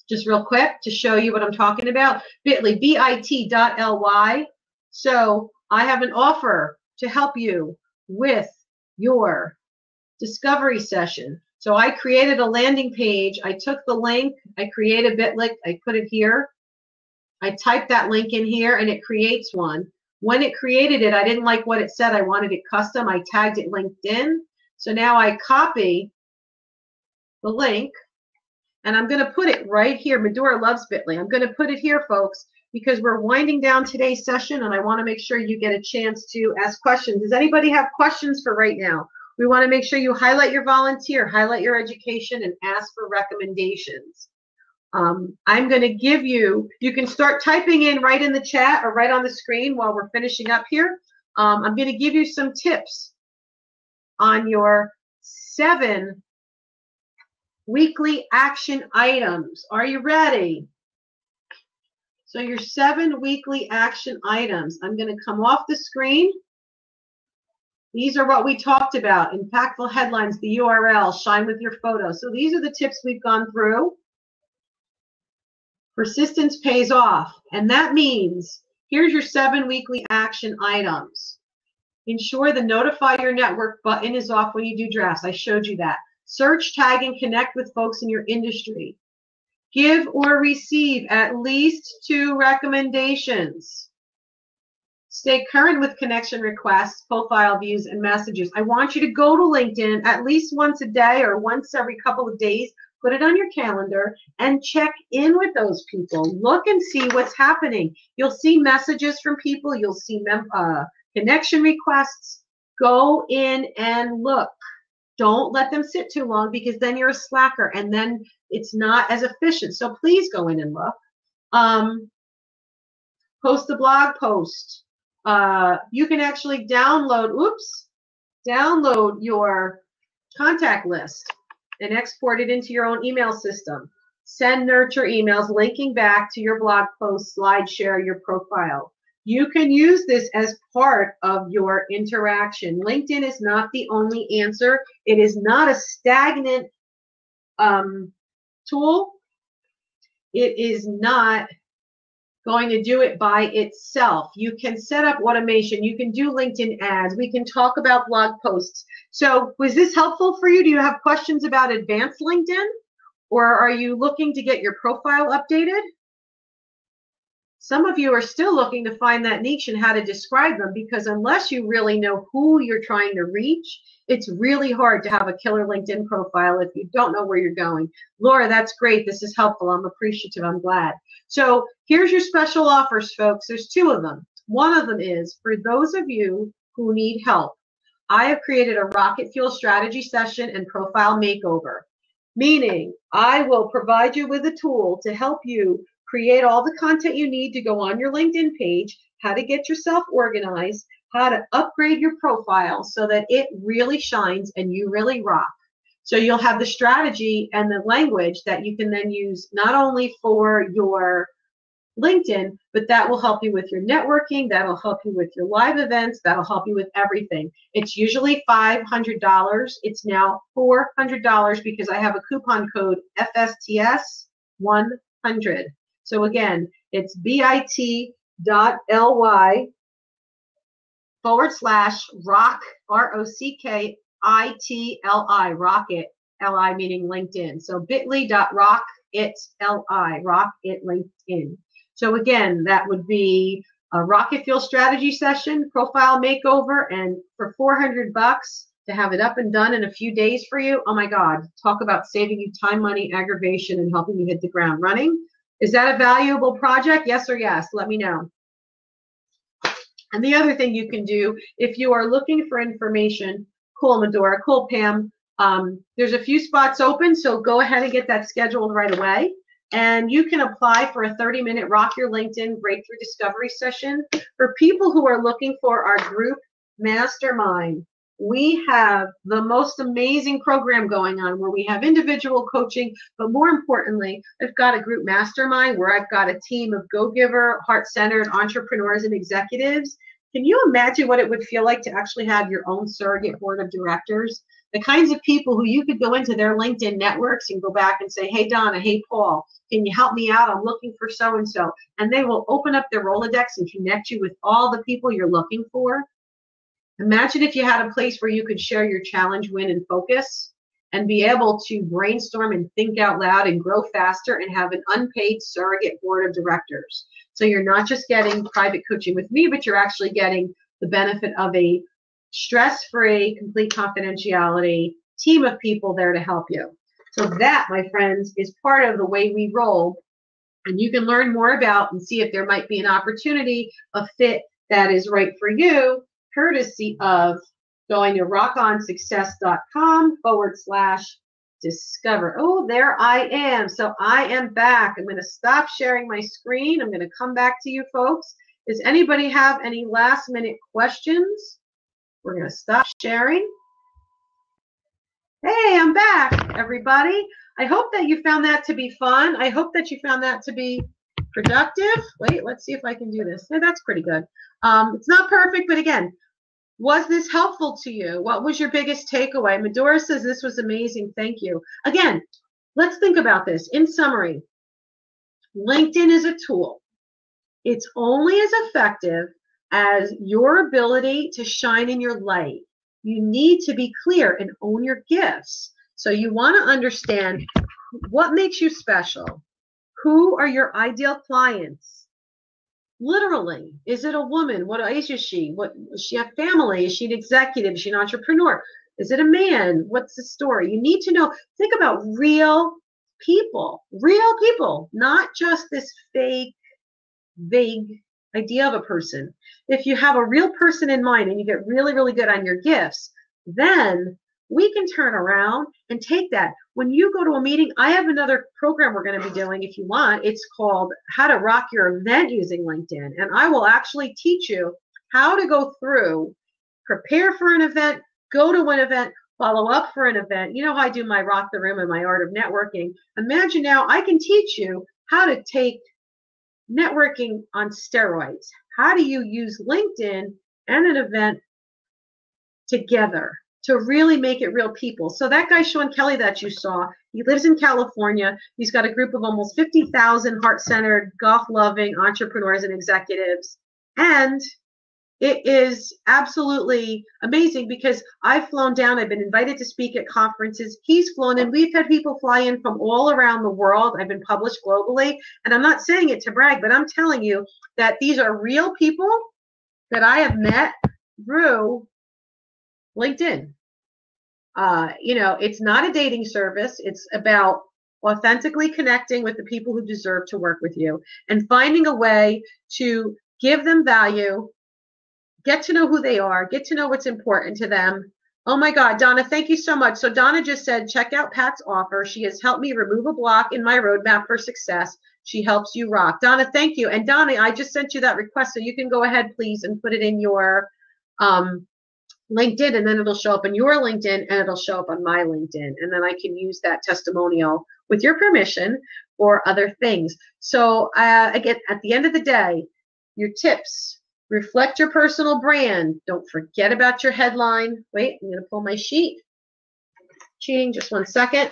Just real quick to show you what I'm talking about. Bit.ly, bit.ly. So I have an offer to help you with your discovery session. So I created a landing page. I took the link. I created a bit.ly. I put it here. I typed that link in here, and it creates one. When it created it, I didn't like what it said. I wanted it custom. I tagged it LinkedIn. So now I copy the link, and I'm going to put it right here. Medora loves bit.ly. I'm going to put it here, folks, because we're winding down today's session, and I want to make sure you get a chance to ask questions. Does anybody have questions for right now? We want to make sure you highlight your volunteer, highlight your education, and ask for recommendations. I'm going to give you, you can start typing in right in the chat or right on the screen while we're finishing up here. I'm going to give you some tips on your 7 weekly action items. Are you ready? So your 7 weekly action items. I'm going to come off the screen. These are what we talked about. Impactful headlines, the URL, shine with your photo. So these are the tips we've gone through. Persistence pays off. And that means, here's your 7 weekly action items. Ensure the notify your network button is off when you do drafts. I showed you that. Search, tag, and connect with folks in your industry. Give or receive at least 2 recommendations. Stay current with connection requests, profile views, and messages. I want you to go to LinkedIn at least once a day or once every couple of days. Put it on your calendar and check in with those people. Look and see what's happening. You'll see messages from people. You'll see connection requests. Go in and look. Don't let them sit too long, because then you're a slacker and then it's not as efficient. So please go in and look. Post the blog post. You can actually download your contact list and export it into your own email system. Send nurture emails linking back to your blog post, slide share, your profile. You can use this as part of your interaction. LinkedIn is not the only answer. It is not a stagnant tool. It is not going to do it by itself. You can set up automation. You can do LinkedIn ads. We can talk about blog posts. So was this helpful for you? Do you have questions about advanced LinkedIn? Or are you looking to get your profile updated? Some of you are still looking to find that niche and how to describe them, because unless you really know who you're trying to reach, it's really hard to have a killer LinkedIn profile if you don't know where you're going. Laura, that's great. This is helpful. I'm appreciative. I'm glad. So here's your special offers, folks. There's 2 of them. One of them is for those of you who need help. I have created a rocket fuel strategy session and profile makeover, meaning I will provide you with a tool to help you create all the content you need to go on your LinkedIn page, how to get yourself organized, how to upgrade your profile so that it really shines and you really rock. So you'll have the strategy and the language that you can then use not only for your LinkedIn, but that will help you with your networking, that'll help you with your live events, that'll help you with everything. It's usually $500. It's now $400 because I have a coupon code FSTS100. So again, it's bit.ly/rock, ROCKITLI, rocket, L-I meaning LinkedIn. So bit.ly.rockitli, rock it LinkedIn. So again, that would be a rocket fuel strategy session, profile makeover, and for $400 to have it up and done in a few days for you. Oh my God, talk about saving you time, money, aggravation, and helping you hit the ground running. Is that a valuable project? Yes or yes? Let me know. And the other thing you can do, if you are looking for information, cool, Medora, cool, Pam, there's a few spots open, so go ahead and get that scheduled right away. And you can apply for a 30-minute Rock Your LinkedIn Breakthrough Discovery session. For people who are looking for our group mastermind, we have the most amazing program going on where we have individual coaching, but more importantly, I've got a group mastermind where I've got a team of go-giver, heart-centered entrepreneurs and executives. Can you imagine what it would feel like to actually have your own surrogate board of directors? The kinds of people who you could go into their LinkedIn networks and go back and say, hey, Donna, hey, Paul, can you help me out? I'm looking for so-and-so. And they will open up their Rolodex and connect you with all the people you're looking for. Imagine if you had a place where you could share your challenge, win, and focus and be able to brainstorm and think out loud and grow faster and have an unpaid surrogate board of directors. So you're not just getting private coaching with me, but you're actually getting the benefit of a stress-free, complete confidentiality team of people there to help you. So that, my friends, is part of the way we roll. And you can learn more about and see if there might be an opportunity, a fit that is right for you, courtesy of going to rockonsuccess.com/discover. Oh, there I am. So I am back. I'm going to stop sharing my screen. I'm going to come back to you folks. Does anybody have any last minute questions? We're going to stop sharing. Hey, I'm back, everybody. I hope that you found that to be fun. I hope that you found that to be productive. Wait, let's see if I can do this. Yeah, that's pretty good. It's not perfect, but again, was this helpful to you? What was your biggest takeaway? Medora says this was amazing. Thank you. Again, let's think about this. In summary, LinkedIn is a tool. It's only as effective as your ability to shine in your light. You need to be clear and own your gifts. So you want to understand what makes you special. Who are your ideal clients? Literally, is it a woman? What age is she? What does she have family? Is she an executive? Is she an entrepreneur? Is it a man? What's the story? You need to know. Think about real people, not just this fake, vague idea of a person. If you have a real person in mind and you get really, really good on your gifts, then we can turn around and take that. When you go to a meeting, I have another program we're going to be doing if you want. It's called How to Rock Your Event Using LinkedIn. And I will actually teach you how to go through, prepare for an event, go to an event, follow up for an event. You know how I do my Rock the Room and my Art of Networking. Imagine now I can teach you how to take networking on steroids. How do you use LinkedIn and an event together to really make it real people? So that guy, Sean Kelly, that you saw, he lives in California. He's got a group of almost 50,000 heart-centered, golf-loving entrepreneurs and executives. And it is absolutely amazing because I've flown down. I've been invited to speak at conferences. He's flown in. We've had people fly in from all around the world. I've been published globally. And I'm not saying it to brag, but I'm telling you that these are real people that I have met through LinkedIn. It's not a dating service. It's about authentically connecting with the people who deserve to work with you and finding a way to give them value, get to know who they are, get to know what's important to them. Oh my God, Donna, thank you so much. So Donna just said, check out Pat's offer. She has helped me remove a block in my roadmap for success. She helps you rock. Donna, thank you. And Donna, I just sent you that request, so you can go ahead, please, and put it in your LinkedIn, and then it'll show up in your LinkedIn, and it'll show up on my LinkedIn. And then I can use that testimonial with your permission for other things. So again, at the end of the day, your tips: reflect your personal brand. Don't forget about your headline. Wait, I'm going to pull my sheet. Cheating, just 1 second.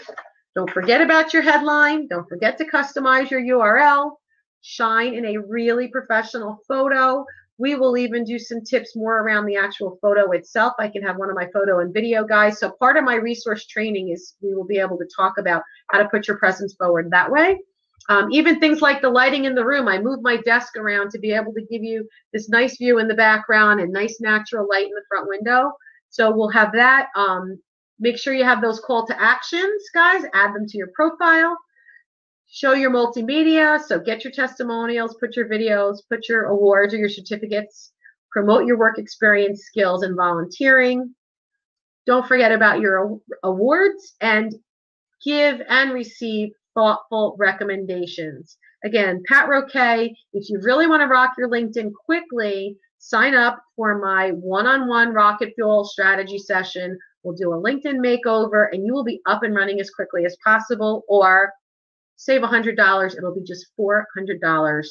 Don't forget about your headline. Don't forget to customize your URL. Shine in a really professional photo. We will even do some tips more around the actual photo itself. I can have one of my photo and video guys. So part of my resource training is we will be able to talk about how to put your presence forward that way. Even things like the lighting in the room. I move my desk around to be able to give you this nice view in the background and nice natural light in the front window. So we'll have that. Make sure you have those call to actions, guys. Add them to your profile. Show your multimedia. So get your testimonials, put your videos, put your awards or your certificates. Promote your work experience, skills, and volunteering. Don't forget about your awards, and give and receive thoughtful recommendations. Again, Pat Roque, if you really want to rock your LinkedIn quickly, sign up for my one-on-one rocket fuel strategy session. We'll do a LinkedIn makeover, and you will be up and running as quickly as possible, or save $100. It'll be just $400.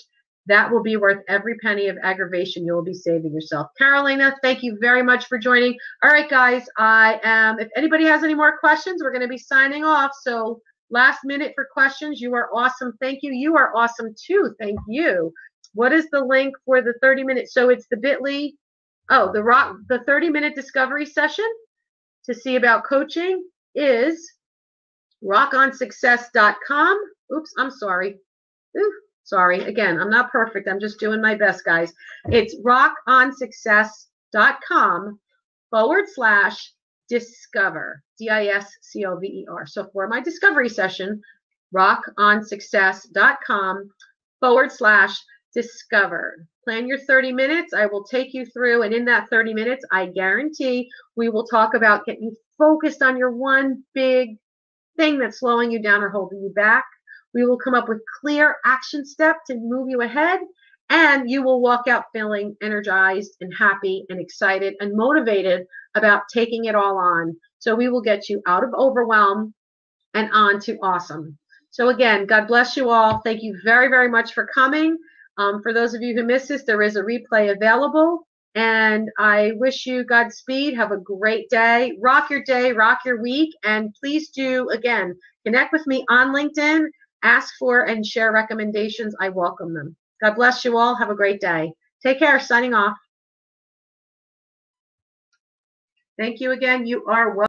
That will be worth every penny of aggravation you will be saving yourself. Carolina, thank you very much for joining. All right, guys, if anybody has any more questions, we're going to be signing off. So last minute for questions. You are awesome. Thank you. You are awesome too. Thank you. What is the link for the 30-minute? So it's the bit.ly. Oh, the 30-minute discovery session to see about coaching is rockonsuccess.com. Oops, I'm sorry. Ooh, sorry. Again, I'm not perfect. I'm just doing my best, guys. It's rockonsuccess.com/discover. DISCOVER. So for my discovery session, rockonsuccess.com/discover. Plan your 30 minutes. I will take you through, and in that 30 minutes, I guarantee we will talk about getting you focused on your one big thing that's slowing you down or holding you back. We will come up with clear action steps to move you ahead, and you will walk out feeling energized and happy and excited and motivated about taking it all on. So we will get you out of overwhelm and on to awesome. So again, God bless you all. Thank you very, very much for coming. For those of you who missed this, there is a replay available. And I wish you Godspeed. Have a great day. Rock your day, rock your week. And please do, again, connect with me on LinkedIn. Ask for and share recommendations. I welcome them. God bless you all. Have a great day. Take care. Signing off. Thank you again. You are welcome.